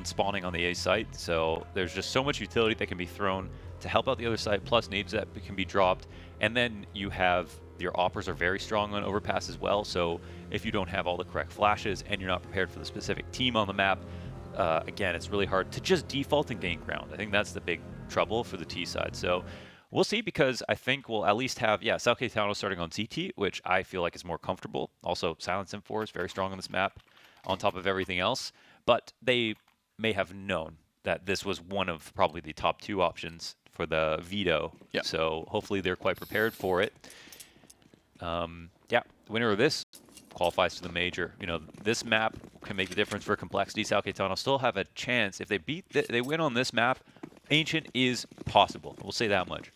spawning on the A site. So there's just so much utility that can be thrown to help out the other side, plus nades that can be dropped. And then you have your operas are very strong on Overpass as well. So if you don't have all the correct flashes and you're not prepared for the specific team on the map, again, it's really hard to just default and gain ground. I think that's the big trouble for the T side. So we'll see, because I think we'll at least have, Sao Caetano starting on CT, which I feel like is more comfortable. Also, Silence M4 is very strong on this map on top of everything else. But they may have known that this was one of probably the top 2 options for the veto. Yep. So hopefully they're quite prepared for it. The winner of this qualifies to the major. You know, this map can make the difference for Complexity. Sao Caetano still have a chance. If they they win on this map, Ancient is possible. We'll say that much.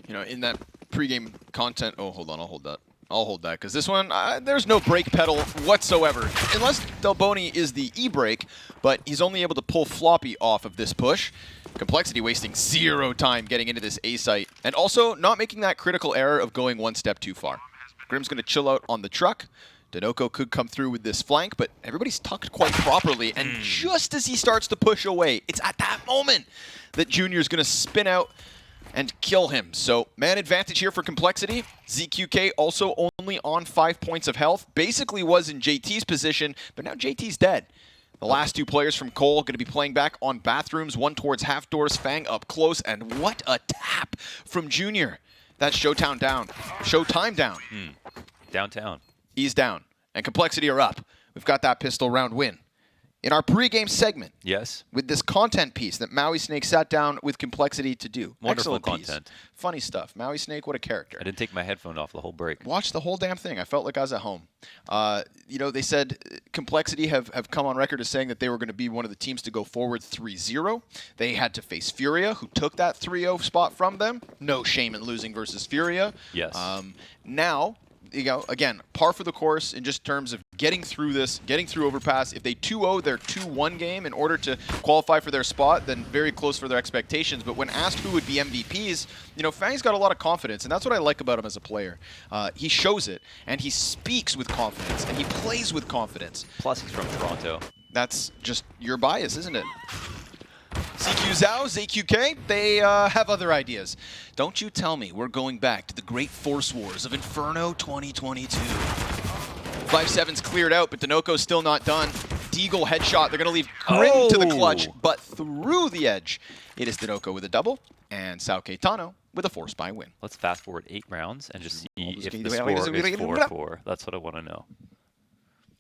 You know, in that pregame content, oh, hold on, I'll hold that. I'll hold that, because this one, there's no brake pedal whatsoever. Unless Delboni is the e-brake, but he's only able to pull Floppy off of this push. Complexity wasting 0 time getting into this A site, and also not making that critical error of going 1 step too far. Grim's going to chill out on the truck. Denoco could come through with this flank, but everybody's tucked quite properly, and just as he starts to push away, it's at that moment that Junior's going to spin out and kill him. So, man advantage here for Complexity. ZQK also only on 5 points of health. Basically was in JT's position, but now JT's dead. The last 2 players from Cole going to be playing back on bathrooms, one towards half doors, Fang up close, and what a tap from Junior. That's SHOWTiME down. SHOWTiME down. Downtown. He's down, and Complexity are up. We've got that pistol round win. In our pregame segment, yes, with this content piece that Maui Snake sat down with Complexity to do. Wonderful Excellent content. Piece. Funny stuff. Maui Snake, what a character. I didn't take my headphone off the whole break. Watched the whole damn thing. I felt like I was at home. You know, they said Complexity have come on record as saying that they were going to be one of the teams to go forward 3-0. They had to face Furia, who took that 3-0 spot from them. No shame in losing versus Furia. Yes. Now, you know, again, par for the course in just terms of getting through this, getting through Overpass. If they 2-0 their 2-1 game in order to qualify for their spot, then very close for their expectations. But when asked who would be MVPs, you know, Fang's got a lot of confidence, and that's what I like about him as a player. He shows it, and he speaks with confidence, and he plays with confidence. Plus, he's from Toronto. That's just your bias, isn't it? CQ Zhao, ZQK, they have other ideas. Don't you tell me we're going back to the great Force Wars of Inferno 2022. 5-7's cleared out, but Denoco's still not done. Deagle headshot. They're going to leave Grim to the clutch, but through the edge, it is Denoco with a double, and Sao Caetano with a 4-spy win. Let's fast forward 8 rounds and just see if the wait, score wait, is wait, 4-4. That's what I want to know.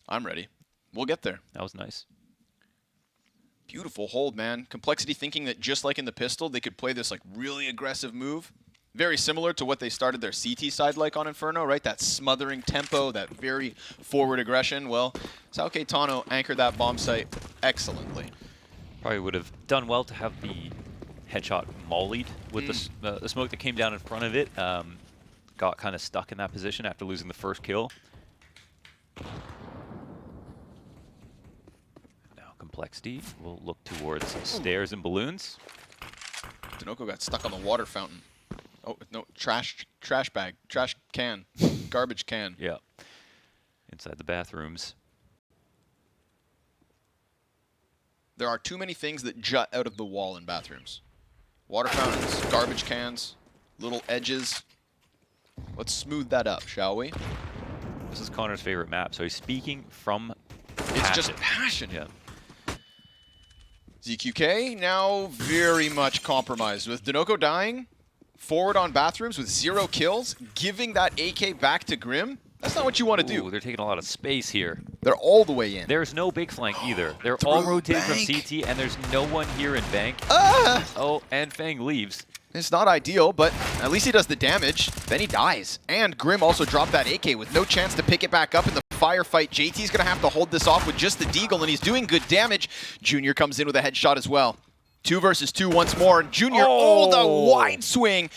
I'm ready. We'll get there. That was nice. Beautiful hold, man. Complexity thinking that just like in the pistol, they could play this like really aggressive move. Very similar to what they started their CT side like on Inferno, right? That smothering tempo, that very forward aggression. Well, Sao Caetano anchored that bomb site excellently. Probably would have done well to have the headshot mollied with the smoke that came down in front of it. Got kind of stuck in that position after losing the first kill. Complexity will look towards stairs and balloons. Denoco got stuck on the water fountain. Oh, no, trash bag, trash can, garbage can. Yeah, inside the bathrooms. There are too many things that jut out of the wall in bathrooms. Water fountains, garbage cans, little edges. Let's smooth that up, shall we? This is Connor's favorite map, so he's speaking from passion. It's just passion. Yeah. ZQK now very much compromised with Denoco dying, forward on bathrooms with 0 kills, giving that AK back to Grim. That's not what you want to do. They're taking a lot of space here. They're all the way in. There's no big flank either. They're all rotated from CT, and there's no one here in bank. Oh, and Fang leaves. It's not ideal, but at least he does the damage. Then he dies. And Grim also dropped that AK with no chance to pick it back up in the firefight. JT's going to have to hold this off with just the Deagle, and he's doing good damage. Junior comes in with a headshot as well. 2 versus 2 once more. And Junior, the wide swing.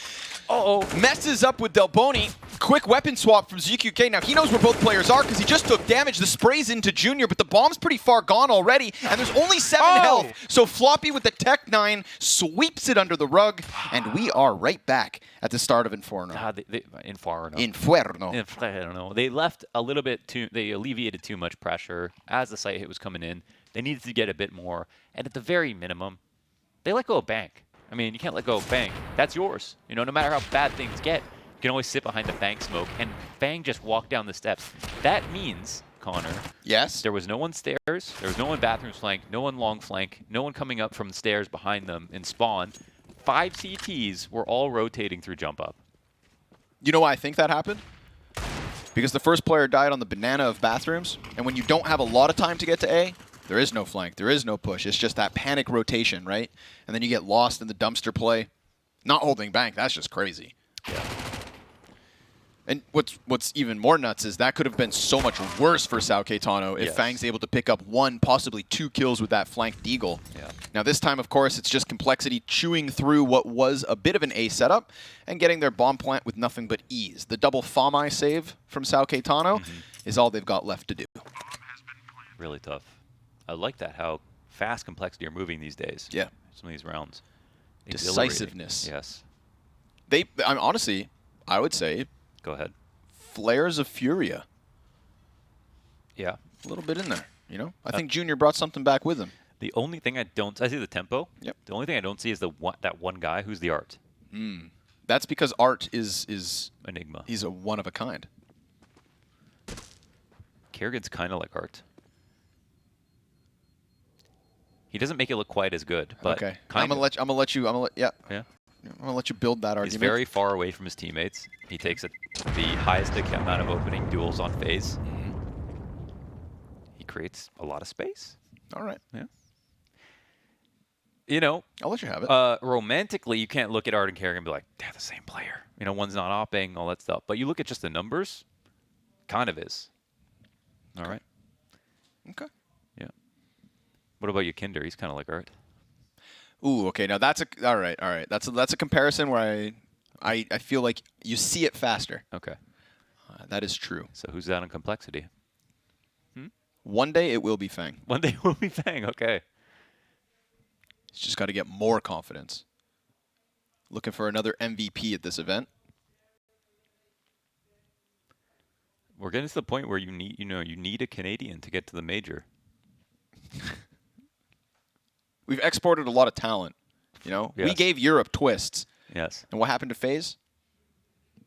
Messes up with Delboni. Quick weapon swap from ZQK. Now, he knows where both players are because he just took damage. The spray's into Junior, but the bomb's pretty far gone already, and there's only 7 health. So Floppy with the Tech 9 sweeps it under the rug, and we are right back at the start of Inferno. Inferno. They left a little bit too, they alleviated too much pressure as the site hit was coming in. They needed to get a bit more. And at the very minimum, they let go of Bank. I mean, you can't let go of Bank. That's yours. You know, no matter how bad things get, you can always sit behind the Bank smoke. And Bang just walked down the steps. That means, Connor, yes, there was no one stairs, there was no one bathrooms flank, no one long flank, no one coming up from the stairs behind them in spawn. 5 CTs were all rotating through jump up. You know why I think that happened? Because the first player died on the banana of bathrooms, and when you don't have a lot of time to get to A, there is no flank, there is no push. It's just that panic rotation, right? And then you get lost in the dumpster play. Not holding Bank, that's just crazy. Yeah. And what's even more nuts is that could have been so much worse for Sao Caetano if Fang's able to pick up 1, possibly 2 kills with that flanked deagle. Yeah. Now this time, of course, it's just Complexity chewing through what was a bit of an A setup and getting their bomb plant with nothing but ease. The double FOMI save from Sao Caetano is all they've got left to do. Really tough. I like that, how fast Complexity are moving these days. Yeah. Some of these rounds. Decisiveness. Yes. Honestly, I would say, go ahead. Flares of Furia. Yeah. A little bit in there, you know? I think Junior brought something back with him. The only thing I see the tempo. Yep. The only thing I don't see is that one guy who's the Art. That's because Art is Enigma. He's a one of a kind. Kerrigan's kind of like Art. He doesn't make it look quite as good, but okay. I'm gonna let you. Yeah. Yeah. I'm gonna let you build that argument. He's very far away from his teammates. He takes the highest amount of opening duels on phase. He creates a lot of space. All right. Yeah. You know, I'll let you have it. Romantically, you can't look at Art and Kerrigan and be like, they're the same player. You know, one's not opping, all that stuff. But you look at just the numbers, kind of is. All right. Okay. Yeah. What about you, Kinder? He's kind of like Art. Ooh, okay. Now that's all right. All right. That's a comparison where I feel like you see it faster. Okay. That is true. So who's that on Complexity? One day it will be Fang. One day will be Fang. Okay. He's just got to get more confidence. Looking for another MVP at this event. We're getting to the point where you need a Canadian to get to the major. We've exported a lot of talent. You know, Yes. we gave Europe twists. Yes. And what happened to FaZe?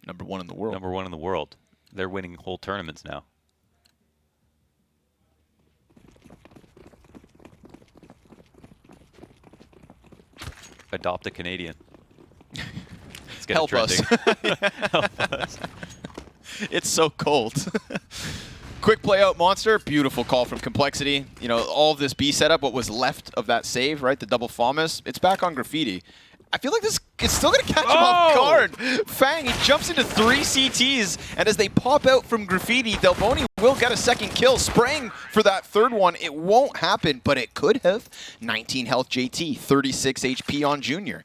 Number 1 in the world. Number 1 in the world. They're winning whole tournaments now. Adopt a Canadian. Let's get Help us. Help us. It's so cold. Quick play out Monster. Beautiful call from Complexity. You know, all of this B setup, what was left of that save, right? The double FOMIS. It's back on Graffiti. I feel like it's still going to catch him off guard. Fang, he jumps into 3 CTs, and as they pop out from Graffiti, Delboni will get a second kill. Spraying for that third one. It won't happen, but it could have. 19 health JT, 36 HP on Junior.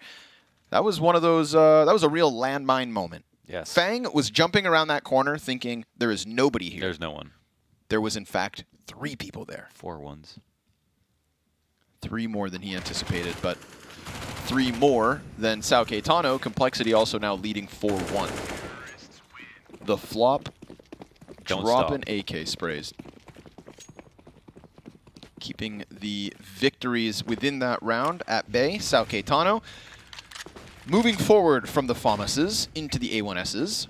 That was one of those, that was a real landmine moment. Yes. Fang was jumping around that corner thinking there is nobody here. There's no one. There was, in fact, 3 people there. 4 ones. 3 more than he anticipated, but 3 more than Sao Caetano. Complexity also now leading 4-1. The flop dropping AK sprays. Keeping the victories within that round at bay. Sao Caetano moving forward from the FOMISes into the A1Ss,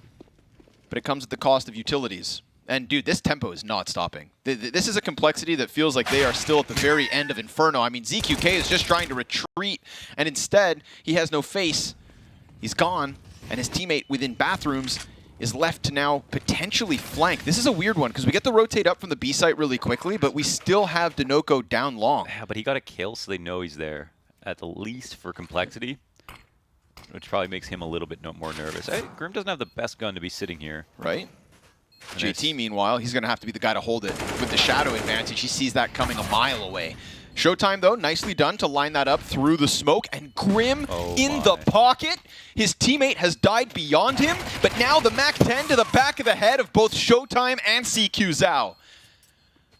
but it comes at the cost of utilities. And dude, this tempo is not stopping. This is a Complexity that feels like they are still at the very end of Inferno. I mean, ZQK is just trying to retreat, and instead, he has no face. He's gone, and his teammate within bathrooms is left to now potentially flank. This is a weird one, because we get the rotate up from the B site really quickly, but we still have Denoco down long. Yeah, but he got a kill, so they know he's there. At the least for Complexity, which probably makes him a little bit more nervous. Hey, Grim doesn't have the best gun to be sitting here. Right? JT, meanwhile, he's going to have to be the guy to hold it with the shadow advantage. He sees that coming a mile away. SHOOWTiME, though, nicely done to line that up through the smoke. And Grim in the pocket. His teammate has died beyond him, but now the MAC-10 to the back of the head of both SHOOWTiME and CQ Zhao.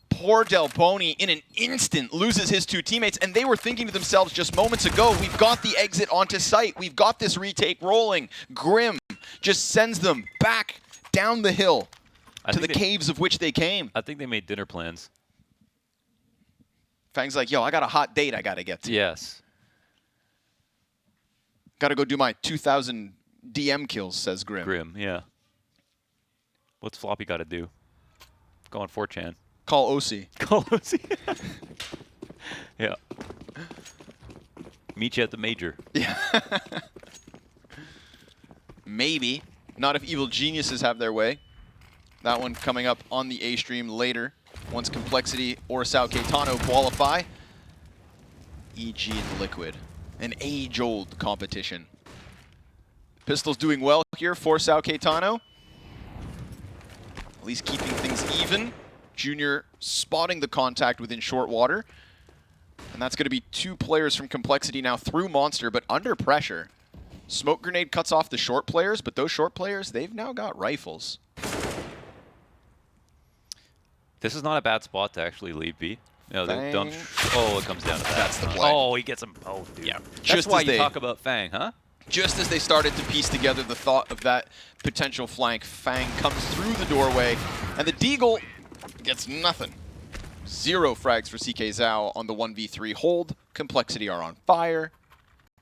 Poor Delboni, in an instant, loses his 2 teammates, and they were thinking to themselves just moments ago, we've got the exit onto site. We've got this retake rolling. Grim just sends them back down the hill to the caves of which they came. I think they made dinner plans. Fang's like, yo, I got a hot date I got to get to. Yes. Got to go do my 2,000 DM kills, says Grim. Grim, yeah. What's Floppy got to do? Go on 4chan. Call OC. Call OC. Yeah. Meet you at the major. Yeah. Maybe. Not if evil geniuses have their way. That one coming up on the A stream later. Once Complexity or Sao Caetano qualify. EG and Liquid. An age-old competition. Pistol's doing well here for Sao Caetano. At least keeping things even. Junior spotting the contact within short water. And that's going to be 2 players from Complexity now through Monster, but under pressure. Smoke grenade cuts off the short players, but those short players, they've now got rifles. This is not a bad spot to actually leave B. No, they don't. Fang. Oh, it comes down to that. That's the play. Oh, he gets them both, dude. Yeah. That's Just why as you they- talk about Fang, huh? Just as they started to piece together the thought of that potential flank, Fang comes through the doorway, and the Deagle gets nothing. 0 frags for CK Zhao on the 1v3 hold. Complexity are on fire.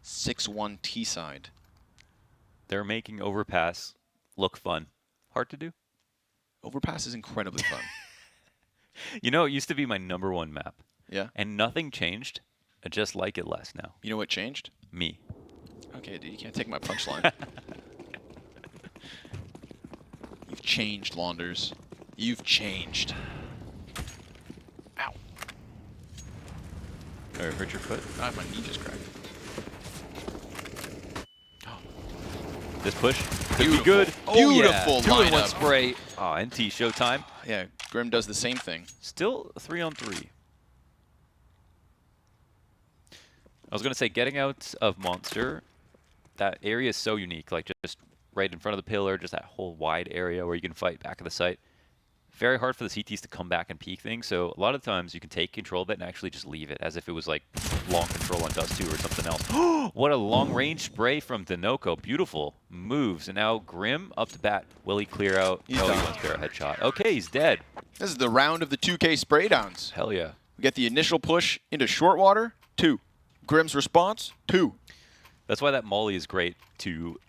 6-1 T-side. They're making Overpass look fun. Hard to do. Overpass is incredibly fun. You know, it used to be my #1 map, Yeah. and nothing changed. I just like it less now. You know what changed? Me. Okay, dude, you can't take my punchline. You've changed, Launders. You've changed. Ow. Or hurt your foot. Ah, my knee just cracked. This push could Beautiful. be good. Beautiful Oh, yeah. 2-in-1 lineup. spray. Oh, NT SHOOWTiME. Yeah, Grim does the same thing. Still 3-on-3. I was going to say, getting out of Monster, that area is so unique. Like, just right in front of the pillar, just that whole wide area where you can fight back of the site. Very hard for the CTs to come back and peek things, so a lot of times you can take control of it and actually just leave it as if it was like long control on Dust 2 or something else. What a long-range spray from Dinoco. Beautiful moves. And now Grim up to bat. Will he clear out? He's No, done. he won't clear a headshot. Okay, he's dead. This is the round of the 2K spray downs. Hell yeah. We get the initial push into short water, 2. Grim's response, 2. That's why that molly is great to,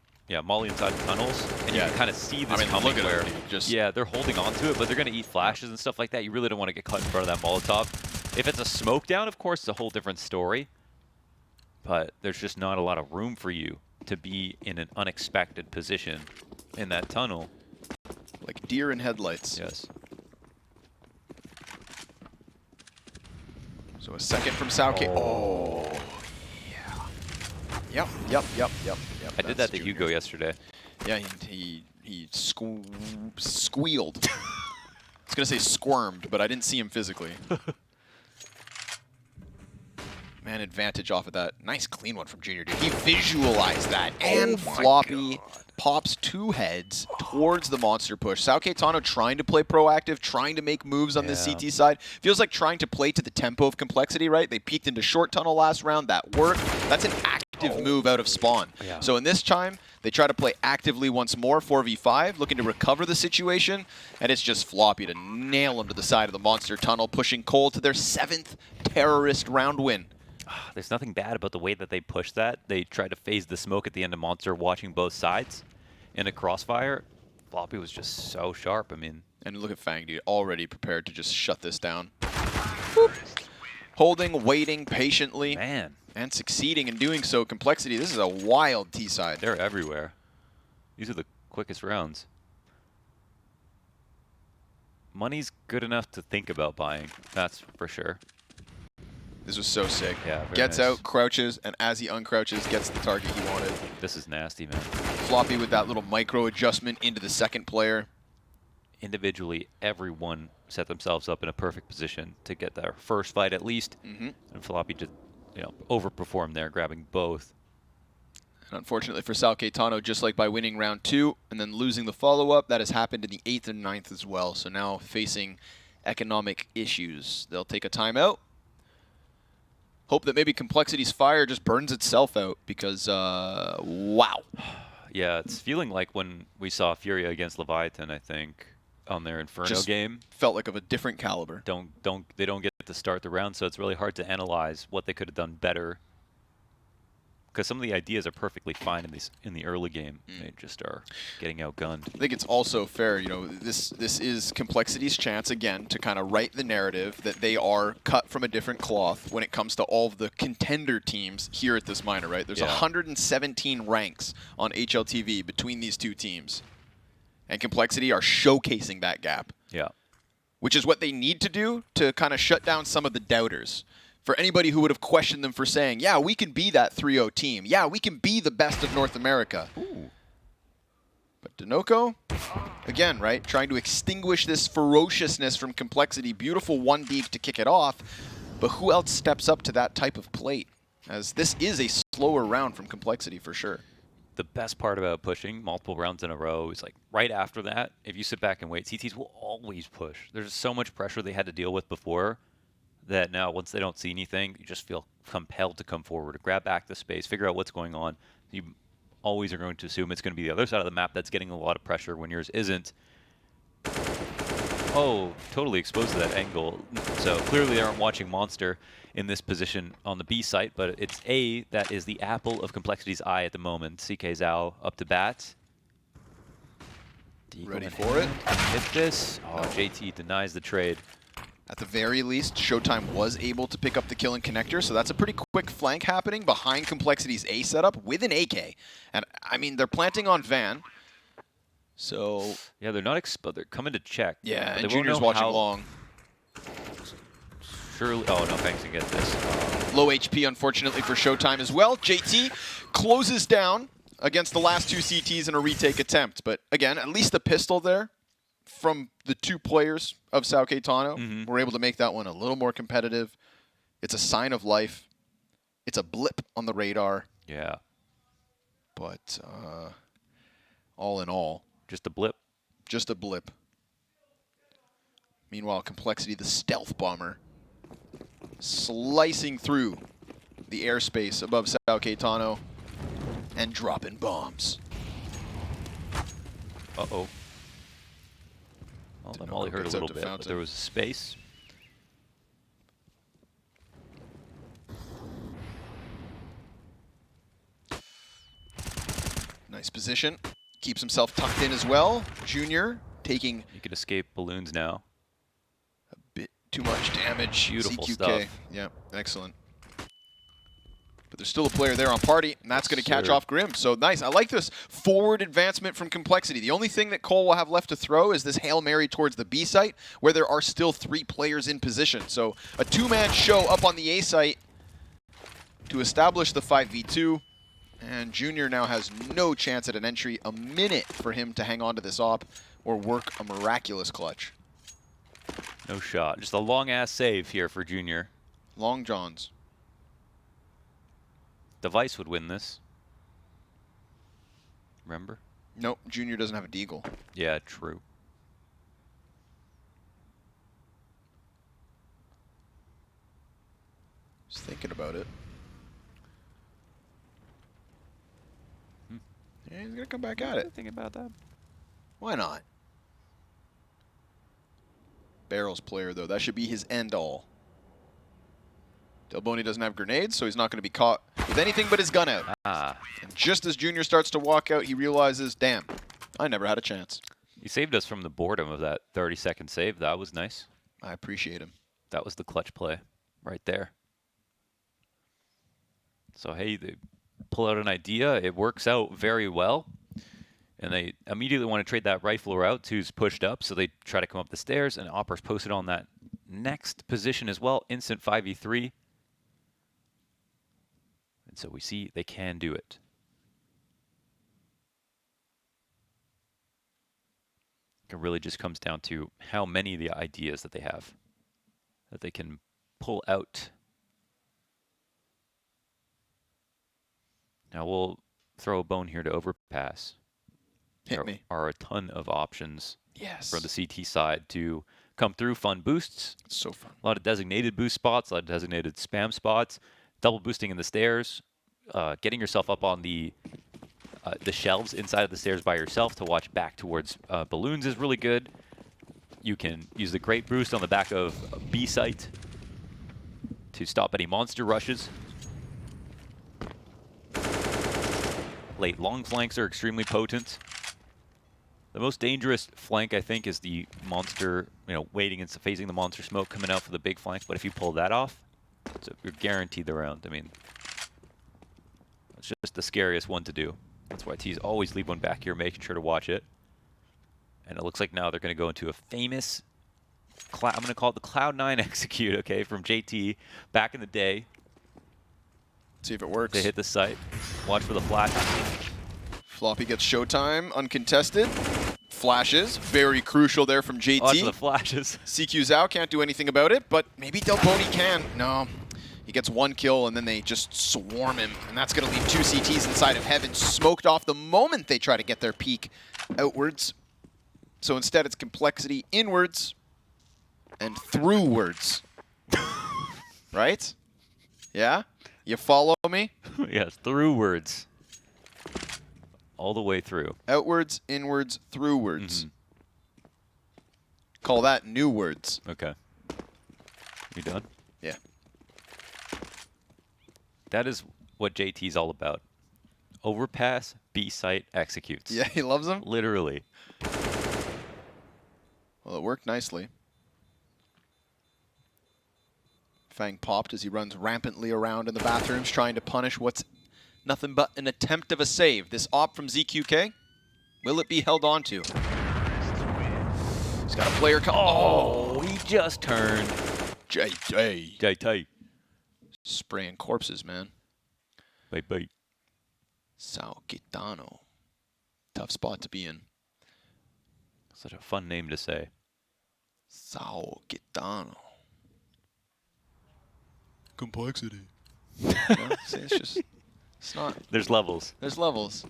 molly inside the tunnels, and you can kind of see this coming look at where, him, dude, just they're holding on to it, but they're going to eat flashes and stuff like that. You really don't want to get caught in front of that Molotov. If it's a smoke down, of course, it's a whole different story, but there's just not a lot of room for you to be in an unexpected position in that tunnel. like deer in headlights. Yes. So a second from Sao Caetano. Oh, yeah. Yep. I did that to Hugo yesterday. Yeah, he squealed. I was going to say squirmed, but I didn't see him physically. Man, advantage off of that. Nice clean one from Junior, dude. He visualized that. And Floppy pops 2 heads towards the monster push. Sao Caetano trying to play proactive, trying to make moves on the CT side. Feels like trying to play to the tempo of Complexity, right? They peeked into short tunnel last round. That worked. That's an active move out of spawn. Yeah. So in this time, they try to play actively once more, 4v5, looking to recover the situation. And it's just Floppy to nail him to the side of the monster tunnel, pushing Cole to their 7th terrorist round win. There's nothing bad about the way that they pushed that. They tried to phase the smoke at the end of Monster, watching both sides in a crossfire. Floppy was just so sharp. I mean, And look at Fang, dude, already prepared to just shut this down. Boop. Holding, waiting patiently, man, and succeeding in doing so. Complexity, this is a wild T-side. they're everywhere. These are the quickest rounds. Money's good enough to think about buying, that's for sure. This was so sick. Yeah, very Gets nice. out, crouches, and as he uncrouches, gets the target he wanted. This is nasty, man. Floppy with that little micro adjustment into the second player. Individually, everyone set themselves up in a perfect position to get their first fight at least. And Floppy just, overperformed there, grabbing both. And unfortunately for Sao Caetano, just like by winning round 2 and then losing the follow-up, that has happened in the 8th and 9th as well. So now facing economic issues. They'll take a timeout. Hope that maybe Complexity's fire just burns itself out because, wow. Yeah, it's feeling like when we saw Furia against Leviathan, I think. on their Inferno Just game. felt like of a different caliber. They don't get to start the round, so it's really hard to analyze what they could have done better. Because some of the ideas are perfectly fine in the early game. They just are getting outgunned. I think it's also fair, you know, this is Complexity's chance again to kind of write the narrative that they are cut from a different cloth when it comes to all of the contender teams here at this minor, right? There's 117 ranks on HLTV between these two teams. And Complexity are showcasing that gap. Yeah. Which is what they need to do to kind of shut down some of the doubters. For anybody who would have questioned them for saying, yeah, we can be that 3-0 team. Yeah, we can be the best of North America. Ooh. But Denoco, again, right, trying to extinguish this ferociousness from Complexity. Beautiful 1D to kick it off. But who else steps up to that type of plate? As this is a slower round from Complexity for sure. The best part about pushing multiple rounds in a row is like right after that, if you sit back and wait, CTs will always push. There's so much pressure they had to deal with before that now once they don't see anything, you just feel compelled to come forward, to grab back the space, figure out what's going on. You always are going to assume it's going to be the other side of the map that's getting a lot of pressure when yours isn't. Oh, totally exposed to that angle. So clearly they aren't watching Monster in this position on the B site, but it's A that is the apple of Complexity's eye at the moment. CK Zhao up to bat. Ready for it. Hit this. Oh, JT denies the trade. At the very least, SHOOWTiME was able to pick up the kill and connector, so that's a pretty quick flank happening behind Complexity's A setup with an AK. And, I mean, they're planting on Van, so... Yeah, they're not they're coming to check. Yeah, and Junior's watching long. Surely... Oh, no, thanks to get this. Low HP, unfortunately, for SHOOWTiME as well. JT closes down against the last two CTs in a retake attempt. But, again, at least the pistol there from the two players of Sao Caetano were able to make that one a little more competitive. It's a sign of life. It's a blip on the radar. Yeah. But all in all... Just a blip. Just a blip. Meanwhile, Complexity, the stealth bomber, slicing through the airspace above Sao Caetano and dropping bombs. Uh-oh. Well, that Molly hurt a little bit, but there was a space. Nice position. Keeps himself tucked in as well. Junior taking... You can escape balloons now. A bit too much damage. Beautiful CQK. stuff. Yeah, excellent. But there's still a player there on Party, and that's going to catch off Grim. So nice. I like this forward advancement from Complexity. The only thing that Cole will have left to throw is this Hail Mary towards the B site, where there are still 3 players in position. So a 2-man show up on the A site to establish the 5v2. And Junior now has no chance at an entry. A minute for him to hang on to this op or work a miraculous clutch. No shot. Just a long-ass save here for Junior. Long Johns. Device would win this. Remember? Nope, Junior doesn't have a deagle. Yeah, true. Just thinking about it. Yeah, he's going to come back at it. Think about that. Why not? Barrels player, though. That should be his end-all. Delboni doesn't have grenades, so he's not going to be caught with anything but his gun out. Ah. And just as Junior starts to walk out, he realizes, damn, I never had a chance. He saved us from the boredom of that 30-second save. That was nice. I appreciate him. That was the clutch play right there. So, hey, they pull out an idea. It works out very well. And they immediately want to trade that rifler out who's pushed up. So they try to come up the stairs, and Opper's posted on that next position as well. Instant 5v3. And so we see they can do it. It really just comes down to how many of the ideas that they have that they can pull out. Now we'll throw a bone here to Overpass. Hit me. There are a ton of options Yes. for the CT side to come through. Fun boosts. It's so fun. A lot of designated boost spots, a lot of designated spam spots. Double boosting in the stairs. Getting yourself up on the shelves inside of the stairs by yourself to watch back towards balloons is really good. You can use the Great Boost on the back of a B site to stop any monster rushes. Late long flanks are extremely potent. The most dangerous flank, I think, is the monster, waiting and facing the monster smoke coming out for the big flank. But if you pull that off, you're guaranteed the round. I mean, it's just the scariest one to do. That's why T's always leave one back here, making sure to watch it. And it looks like now they're going to go into a famous, I'm going to call it the Cloud9 execute, okay, from JT back in the day. See if it works. They hit the site. Watch for the flash. Floppy gets showtime, uncontested. Flashes, very crucial there from JT. Watch for the flashes. CQ Zhao can't do anything about it, but maybe Delboni can. No, he gets one kill and then they just swarm him, and that's going to leave 2 CTs inside of heaven, smoked off the moment they try to get their peak outwards. So instead it's complexity inwards and throughwards. Right? Yeah? You follow me? Yes, throughwards. All the way through. Outwards, inwards, throughwards. Call that new words. Okay. You done? Yeah. That is what JT's all about. Overpass, B-site, executes. Yeah, he loves them? Literally. Well, it worked nicely. Fang popped as he runs rampantly around in the bathrooms trying to punish what's nothing but an attempt of a save. This op from ZQK, will it be held on to? He's got a player come. Oh, he just turned. JT. JT. Spraying corpses, man. Bye. Sao Caetano. Tough spot to be in. Such a fun name to say. Sao Caetano. Complexity. See, it's not. There's levels. There's levels.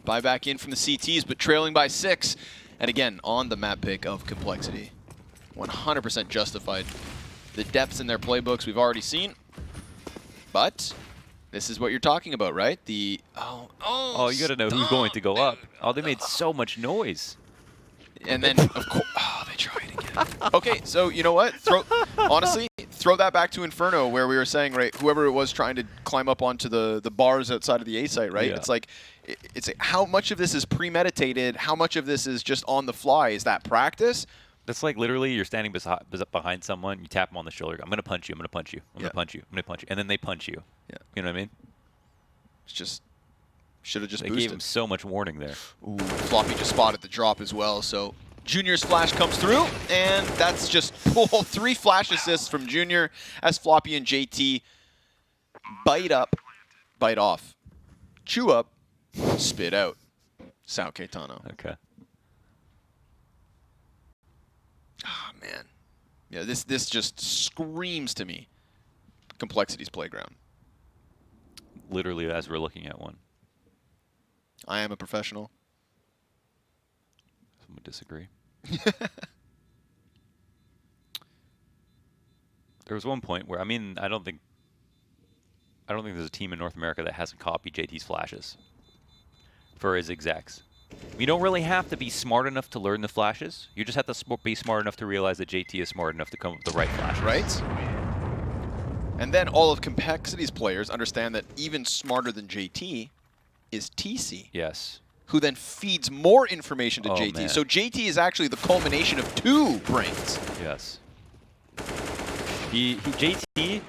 Buy back in from the CTs, but trailing by 6. And again, on the map pick of complexity. 100% justified. The depths in their playbooks we've already seen. But this is what you're talking about, right? The Oh, you got to know who's going to go up. Oh, they made so much noise. And then, of course, they try it again. Okay, so you know what? Honestly, throw that back to Inferno, where we were saying, right, whoever it was trying to climb up onto the bars outside of the A site, right? Yeah. It's like, how much of this is premeditated? How much of this is just on the fly? Is that practice? That's like literally you're standing behind someone, you tap them on the shoulder. I'm going to punch you. I'm going to punch you. I'm going to punch you. I'm going to punch you. And then they punch you. Yeah. You know what I mean? It's just, should have just They boosted. gave him so much warning there. Ooh, Floppy just spotted the drop as well, so Junior's flash comes through, and that's just 3 flash assists from Junior as Floppy and JT bite up, bite off, chew up, spit out. Sao Caetano. Okay. Ah, man. Yeah, this just screams to me Complexity's playground. Literally as we're looking at one. I am a professional. Some would disagree. There was one point where, I don't think there's a team in North America that hasn't copied JT's flashes for his execs. You don't really have to be smart enough to learn the flashes. You just have to be smart enough to realize that JT is smart enough to come up with the right flashes. Right? And then all of Complexity's players understand that even smarter than JT is TC. Yes. Who then feeds more information to Oh, JT. man. So JT is actually the culmination of 2 brains. Yes. JT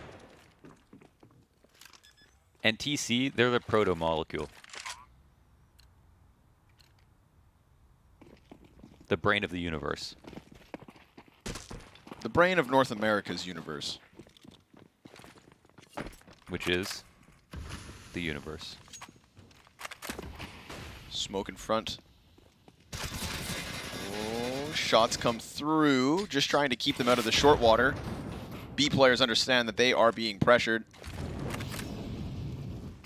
and TC, they're the proto-molecule. The brain of the universe. The brain of North America's universe. Which is the universe. Smoke in front. Oh, shots come through. Just trying to keep them out of the short water. B players understand that they are being pressured.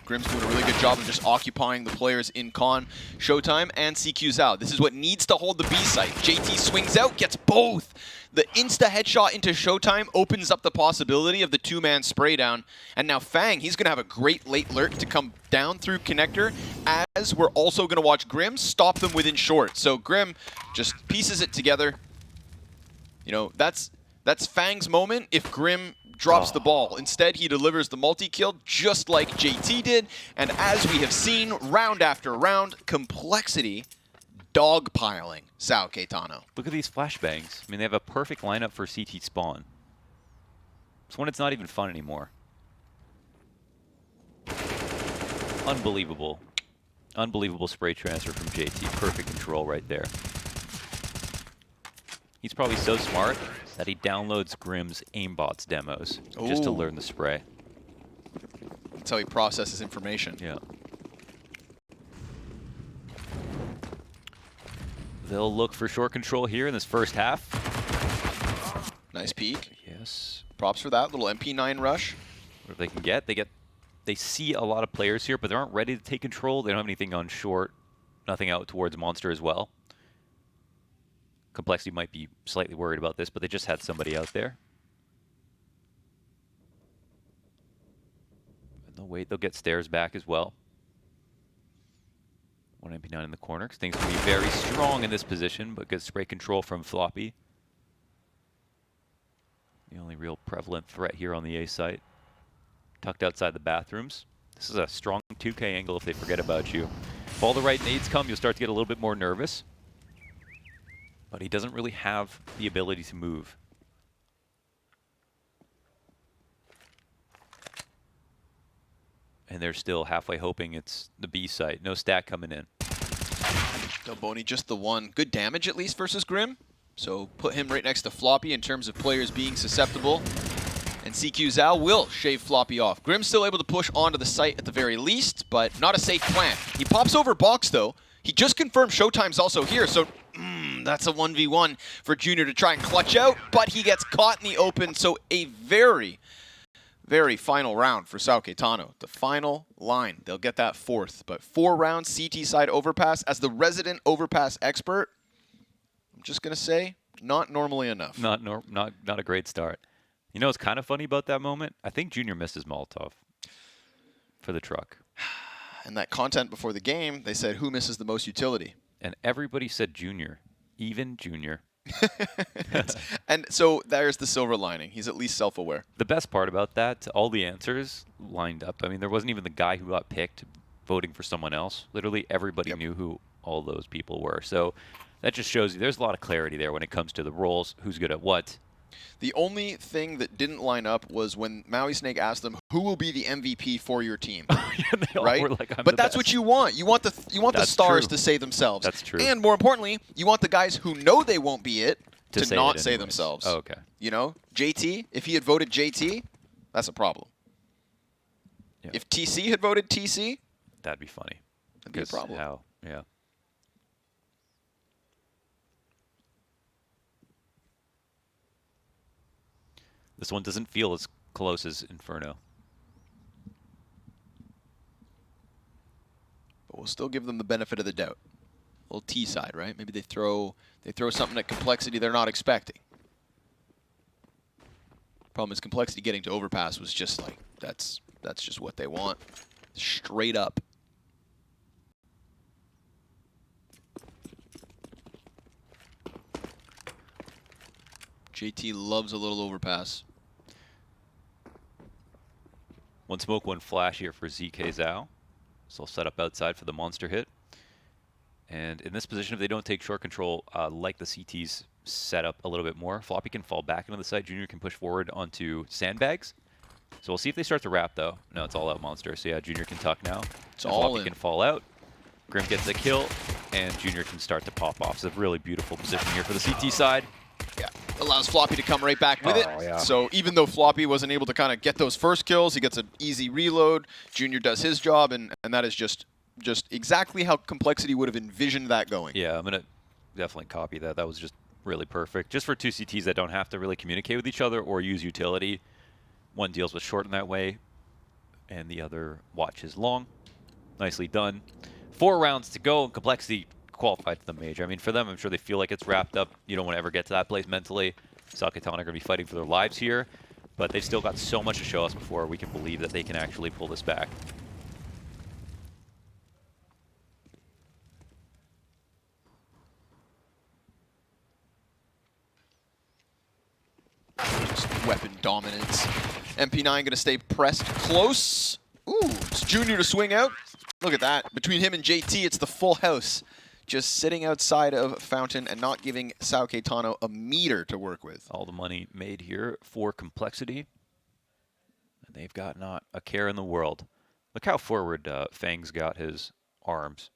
Grim's doing a really good job of just occupying the players in con. SHOOWTiME and CQ's out. This is what needs to hold the B site. JT swings out, gets both. The insta headshot into SHOOWTiME opens up the possibility of the two-man spray down. And now Fang, he's going to have a great late lurk to come down through connector, as we're also going to watch Grim stop them within short. So Grim just pieces it together. You know, that's Fang's moment if Grim drops the ball. Instead, he delivers the multi-kill just like JT did. And as we have seen, round after round, Complexity dogpiling Sao Caetano. Look at these flashbangs. I mean, they have a perfect lineup for CT spawn. It's when it's not even fun anymore. Unbelievable. Unbelievable spray transfer from JT. Perfect control right there. He's probably so smart that he downloads Grim's aimbots demos just to learn the spray. That's how he processes information. Yeah. They'll look for short control here in this first half. Nice peek. Yes. Props for that little MP9 rush. What they can get, they see a lot of players here, but they aren't ready to take control. They don't have anything on short, nothing out towards Monster as well. Complexity might be slightly worried about this, but they just had somebody out there. And they'll wait. They'll get stairs back as well. One MP9 in the corner, because things can be very strong in this position, but good spray control from Floppy. The only real prevalent threat here on the A site. Tucked outside the bathrooms. This is a strong 2K angle if they forget about you. If all the right nades come, you'll start to get a little bit more nervous. But he doesn't really have the ability to move. And they're still halfway hoping it's the B site. No stack coming in. Delboni just the one. Good damage at least versus Grim. So put him right next to Floppy in terms of players being susceptible. And CQ Zal will shave Floppy off. Grim's still able to push onto the site at the very least, but not a safe plan. He pops over box though. He just confirmed SHOOWTiME's also here, so that's a 1v1 for Junior to try and clutch out, but he gets caught in the open, so a very, very final round for Sao Caetano. The final line. They'll get that fourth, but 4 rounds CT side overpass. As the resident overpass expert, I'm just going to say, not normally enough. Not a great start. You know what's kind of funny about that moment? I think Junior missed his Molotov for the truck. And that content before the game, they said, who misses the most utility? And everybody said Junior, even Junior. And so there's the silver lining. He's at least self-aware. The best part about that, all the answers lined up. I mean, there wasn't even the guy who got picked voting for someone else. Literally everybody knew who all those people were. So that just shows you there's a lot of clarity there when it comes to the roles, who's good at what. The only thing that didn't line up was when Maui Snake asked them, "Who will be the MVP for your team?" Right? Like, but that's what you want. You want the stars to say themselves. That's true. And more importantly, you want the guys who know they won't be it to not say anyways. themselves. Oh, okay. You know, JT. If he had voted JT, that's a problem. Yeah. If TC had voted TC, that'd be funny. That'd be a problem. How? Yeah. This one doesn't feel as close as Inferno. But we'll still give them the benefit of the doubt. A little T side, right? Maybe they throw something at Complexity they're not expecting. Problem is Complexity getting to Overpass was just like, that's just what they want. Straight up. JT loves a little Overpass. One smoke, one flash here for ZK Zhao. So I'll set up outside for the monster hit. And in this position, if they don't take short control, like the CT's set up a little bit more, Floppy can fall back into the side. Junior can push forward onto sandbags. So we'll see if they start to wrap, though. No, it's all out monster. So yeah, Junior can tuck now. It's all Floppy can fall out. Grim gets a kill, and Junior can start to pop off. So a really beautiful position here for the CT side. Yeah, allows Floppy to come right back with it. Yeah. So even though Floppy wasn't able to kind of get those first kills, he gets an easy reload. Junior does his job, and that is just exactly how Complexity would have envisioned that going. Yeah, I'm going to definitely copy that. That was just really perfect. Just for two CTs that don't have to really communicate with each other or use utility. One deals with short in that way, and the other watches long. Nicely done. 4 rounds to go, and Complexity qualified to the major. I mean, for them, I'm sure they feel like it's wrapped up. You don't want to ever get to that place mentally. Sao Caetano are going to be fighting for their lives here, but they've still got so much to show us before we can believe that they can actually pull this back. Just weapon dominance. MP9 going to stay pressed close. Ooh, it's Junior to swing out. Look at that. Between him and JT, it's the full house. Just sitting outside of Fountain and not giving Sao Caetano a meter to work with. All the money made here for Complexity. And they've got not a care in the world. Look how forward Fang's got his arms.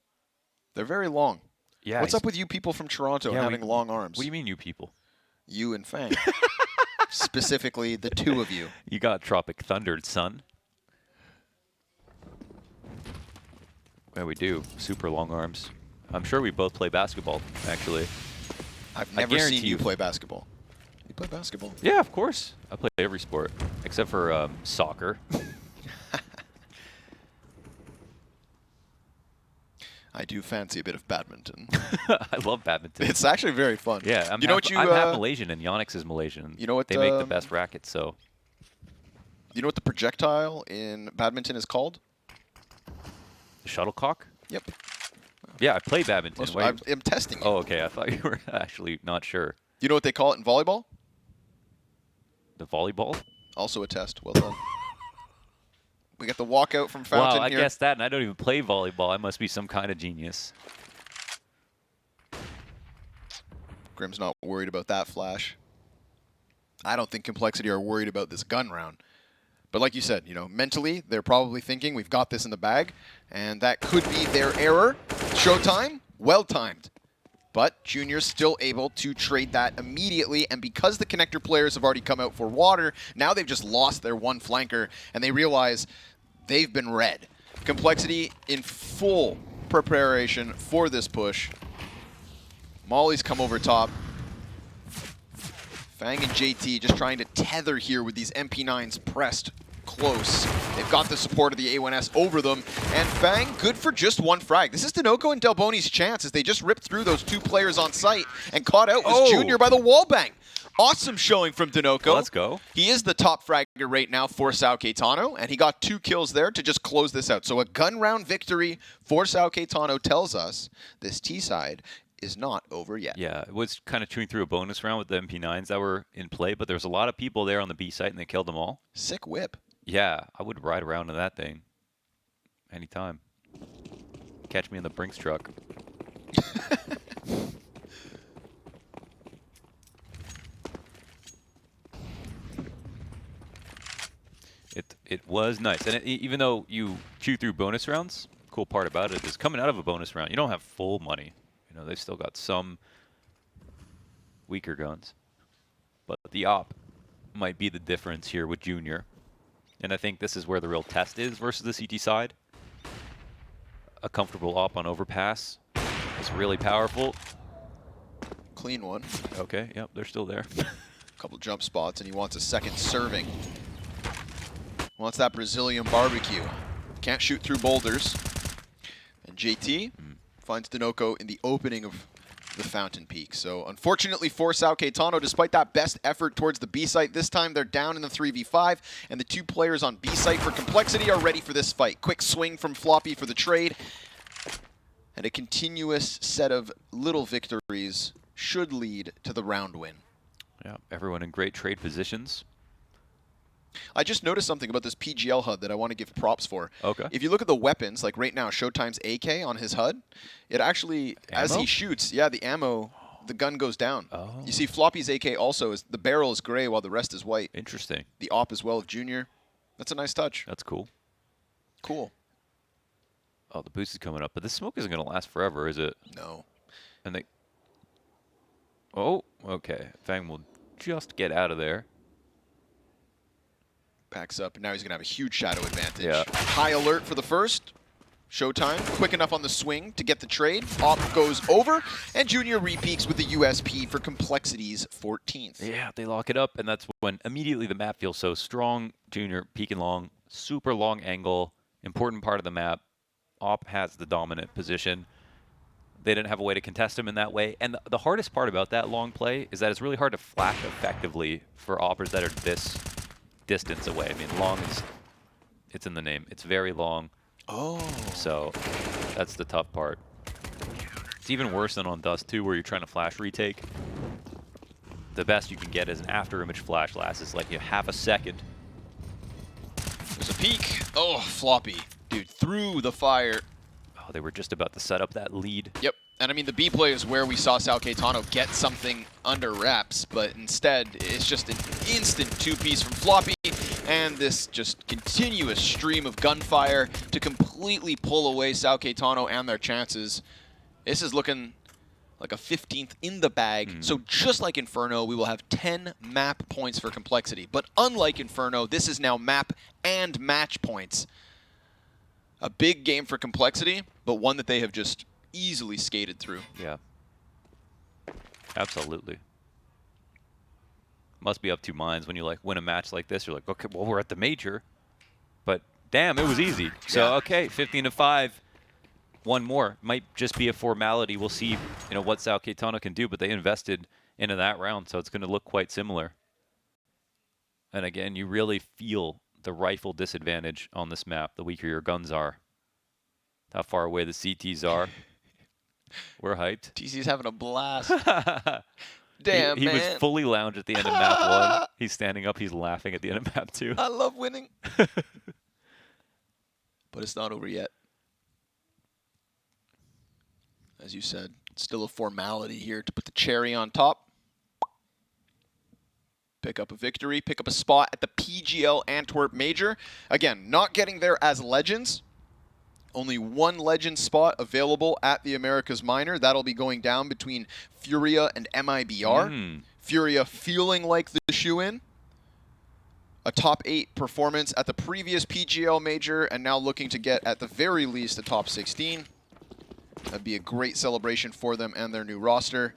They're very long. Yeah. What's up with you people from Toronto and having long arms? What do you mean, you people? You and Fang. Specifically, the two of you. You got Tropic Thundered, son. Yeah, we do. Super long arms. I'm sure we both play basketball, actually. I've never seen you play basketball. You play basketball? Yeah, of course. I play every sport, except for soccer. I do fancy a bit of badminton. I love badminton. It's actually very fun. Yeah, I'm half Malaysian, and Yonex is Malaysian. You know what? They make the best rackets, so. You know what the projectile in badminton is called? The shuttlecock? Yep. Yeah, I play badminton. I'm testing you. Oh, okay. I thought you were actually not sure. You know what they call it in volleyball? The volleyball? Also a test. Well done. We got the walkout from Fountain here. Wow, I guessed that, and I don't even play volleyball. I must be some kind of genius. Grim's not worried about that flash. I don't think Complexity are worried about this gun round. But like you said, you know, mentally, they're probably thinking, we've got this in the bag, and that could be their error. SHOOWTiME, well-timed. But Junior's still able to trade that immediately, and because the connector players have already come out for water, now they've just lost their one flanker, and they realize they've been read. Complexity in full preparation for this push. Molly's come over top. Fang and JT just trying to tether here with these MP9s pressed close. They've got the support of the A1S over them, and Fang good for just one frag. This is Dinoco and Delboni's chance as they just ripped through those two players on site, and caught out was Junior by the wall bang. Awesome showing from Dinoco. Well, let's go. He is the top fragger right now for Sao Caetano, and he got 2 kills there to just close this out. So a gun round victory for Sao Caetano tells us this T-side is not over yet. Yeah, it was kind of chewing through a bonus round with the MP9s that were in play, but there's a lot of people there on the B site, and they killed them all. Sick whip. Yeah, I would ride around in that thing anytime. Catch me in the Brinks truck. It was nice, and even though you chew through bonus rounds, cool part about it is coming out of a bonus round, you don't have full money. You know, they've still got some weaker guns, but the op might be the difference here with Junior. And I think this is where the real test is versus the CT side. A comfortable op on Overpass is really powerful. Clean one. Okay, yep, they're still there. Couple jump spots, and he wants a second serving. Wants that Brazilian barbecue. Can't shoot through boulders. And JT finds Dinoco in the opening of the Fountain Peak. So unfortunately for Sao Caetano, despite that best effort towards the B site, this time they're down in the 3v5, and the 2 players on B site for Complexity are ready for this fight. Quick swing from Floppy for the trade, and a continuous set of little victories should lead to the round win. Yeah, everyone in great trade positions. I just noticed something about this PGL HUD that I want to give props for. Okay. If you look at the weapons, like right now, SHOOWTiME's AK on his HUD, it actually, as he shoots, yeah, the ammo, the gun goes down. Oh. You see Floppy's AK also, is the barrel is gray while the rest is white. Interesting. The op as well of Junior. That's a nice touch. That's cool. Cool. Oh, the boost is coming up, but this smoke isn't going to last forever, is it? No. And they... Oh, okay. Fang will just get out of there. Backs up, and now he's going to have a huge shadow advantage. Yeah. High alert for the first. SHOOWTiME, quick enough on the swing to get the trade. Op goes over, and Junior repeaks with the USP for Complexity's 14th. Yeah, they lock it up, and that's when immediately the map feels so strong. Junior peeking long, super long angle, important part of the map. Op has the dominant position. They didn't have a way to contest him in that way. And the hardest part about that long play is that it's really hard to flash effectively for operas that are this distance away. I mean, long is, it's in the name. It's very long. Oh. So that's the tough part. It's even worse than on Dust 2 where you're trying to flash retake. The best you can get is an after image flash lasts like you half a second. There's a peek. Oh, floppy. Dude, through the fire. Oh, they were just about to set up that lead. Yep. And I mean, the B play is where we saw Sao Caetano get something under wraps, but instead, it's just an instant two-piece from floppy, and this just continuous stream of gunfire to completely pull away Sao Caetano and their chances. This is looking like a 15th in the bag. So just like Inferno, we will have 10 map points for complexity. But unlike Inferno, this is now map and match points. A big game for complexity, but one that they have just easily skated through. Yeah. Absolutely. Must be up two minds when you like win a match like this. You're like, okay, well, we're at the major, but damn, it was easy. So okay, 15-5. One more might just be a formality. We'll see, what Sao Caetano can do, but they invested into that round, so it's going to look quite similar. And again, you really feel the rifle disadvantage on this map. The weaker your guns are, how far away the CTs are. We're hyped. TC's having a blast. Damn, he man. was fully lounged at the end of map 1. He's standing up. He's laughing at the end of map 2. I love winning. But it's not over yet. As you said, it's still a formality here to put the cherry on top. Pick up a victory, pick up a spot at the PGL Antwerp Major. Again, not getting there as legends. Only one legend spot available at the Americas Minor. That'll be going down between Furia and MIBR. Furia feeling like the shoe-in. A top 8 performance at the previous PGL Major, and now looking to get, at the very least, a top 16. That'd be a great celebration for them and their new roster.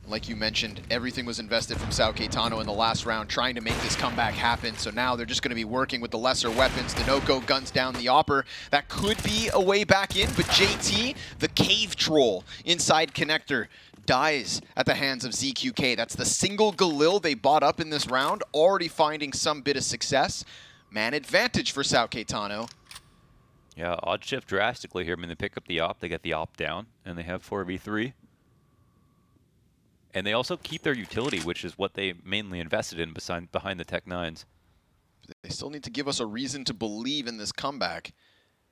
Like you mentioned, everything was invested from Sao Caetano in the last round, trying to make this comeback happen. So now they're just going to be working with the lesser weapons. Dinoco guns down the Opper. That could be a way back in, but JT, the cave troll inside connector, dies at the hands of ZQK. That's the single Galil they bought up in this round, already finding some bit of success. Man advantage for Sao Caetano. Yeah, odd shift drastically here. I mean, they pick up the op, they get the op down, and they have 4v3. And they also keep their utility, which is what they mainly invested in behind the Tech-9s. They still need to give us a reason to believe in this comeback.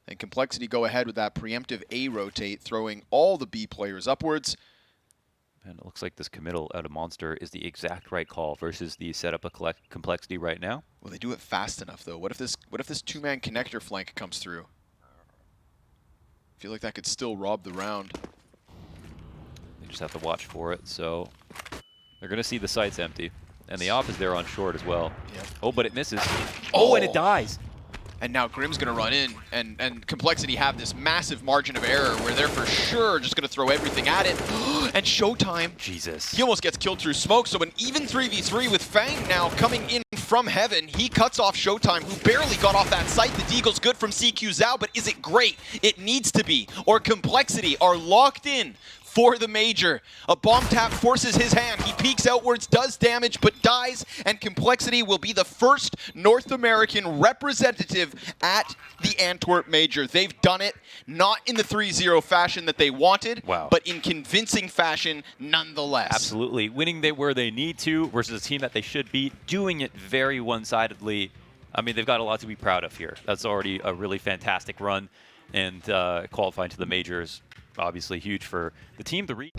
And Complexity go ahead with that preemptive A rotate, throwing all the B players upwards. And it looks like this committal out of Monster is the exact right call versus the setup of Complexity right now. Will they do it fast enough, though? What if this two-man connector flank comes through? I feel like that could still rob the round. They just have to watch for it, so they're going to see the sites empty. And the op is there on short as well. Yep. Oh, but it misses. Oh, and it dies. And now Grim's going to run in, and Complexity have this massive margin of error where they're for sure just going to throw everything at it. And SHOOWTiME. Jesus. He almost gets killed through smoke, so an even 3v3 with Fang now coming in from heaven. He cuts off SHOOWTiME, who barely got off that site. The Deagle's good from CQ Zhao, but is it great? It needs to be. Or Complexity are locked in for the major. A bomb tap forces his hand. He peeks outwards, does damage, but dies, and Complexity will be the first North American representative at the Antwerp Major. They've done it, not in the 3-0 fashion that they wanted, but in convincing fashion nonetheless. Absolutely. Winning where they need to versus a team that they should beat, doing it very one-sidedly. I mean, they've got a lot to be proud of here. That's already a really fantastic run, and qualifying to the majors obviously huge for the team to reach.